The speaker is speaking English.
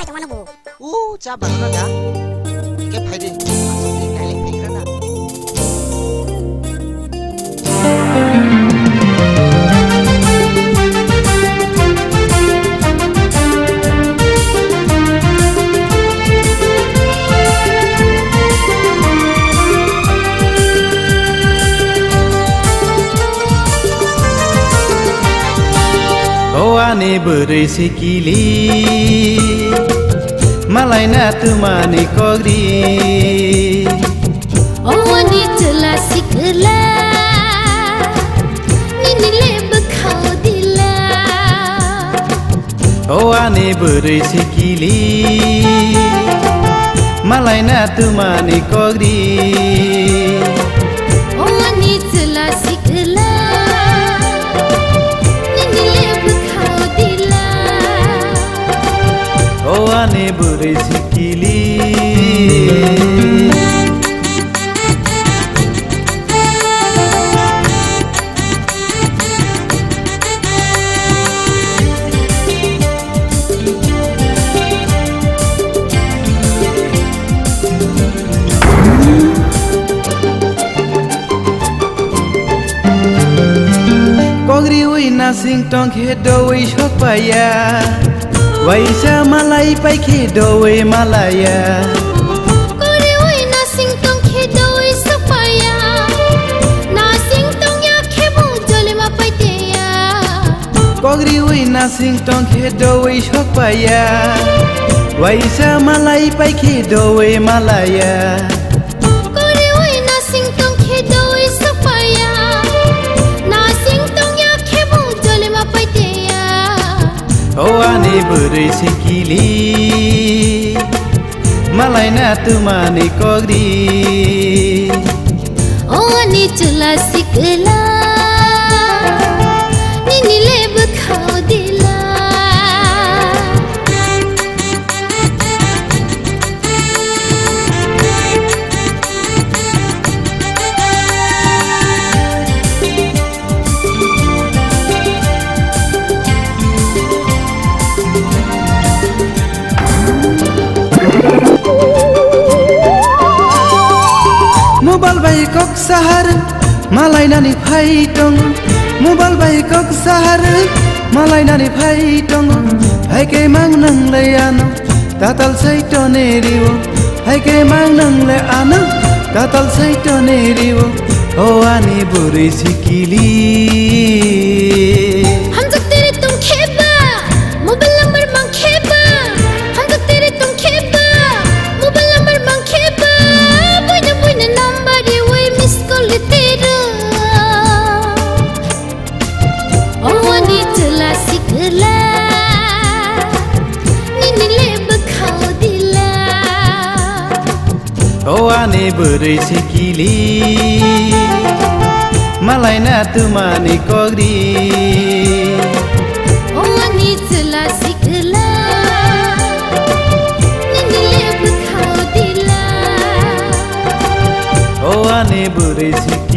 sai tong mana bu cha bang na da ke phai de asam de kai le phai kana Ani Borwi Sikili Malaina tumani kogri Ani jela sikla Ninile bakhau dila Ani Borwi Sikili Malaina tumani kogri Ani jela sikla Ani Borwi Sikili Kogri ui nasing tong khedo ui shok paya Waisa malai pai khedo ui malaya Kogri ui nasing tong khedo ui shok paya Nasing tong ya khebo jole ma pai teya Kogri ui nasing tong khedo ui shok paya Waisa malai pai khedo ui malaya Kogri ui nasing tong khedo ui shok paya Nasing tong ya khebo jole ma pai teya Ani Borwi Sikili Malaina tumani kogri Ani jela sikla Ninile bakhau dila Mobile bai kok sahar Malaina ni phai tong Mobile bai kok sahar Malaina ni phai tong Hai ke mang nang le ano Tatal sai to ne riwo Hai ke mang nang le ano Tatal sai to ne riwo Ani Borwi Sikili हम तो तेरे तुम खेबा mobile number मांग खेबा हम तो तेरे तुम खेबा मोबाइल नंबर मांग खेबा बुइना नंबर ये वही मिस कॉल तेरा Ani jela sikla Ninile bakhau dila Ani Borwi Sikili Malaina tumani kogri Ani jela sikla Ninile bakhau dila Ani Borwi Sikili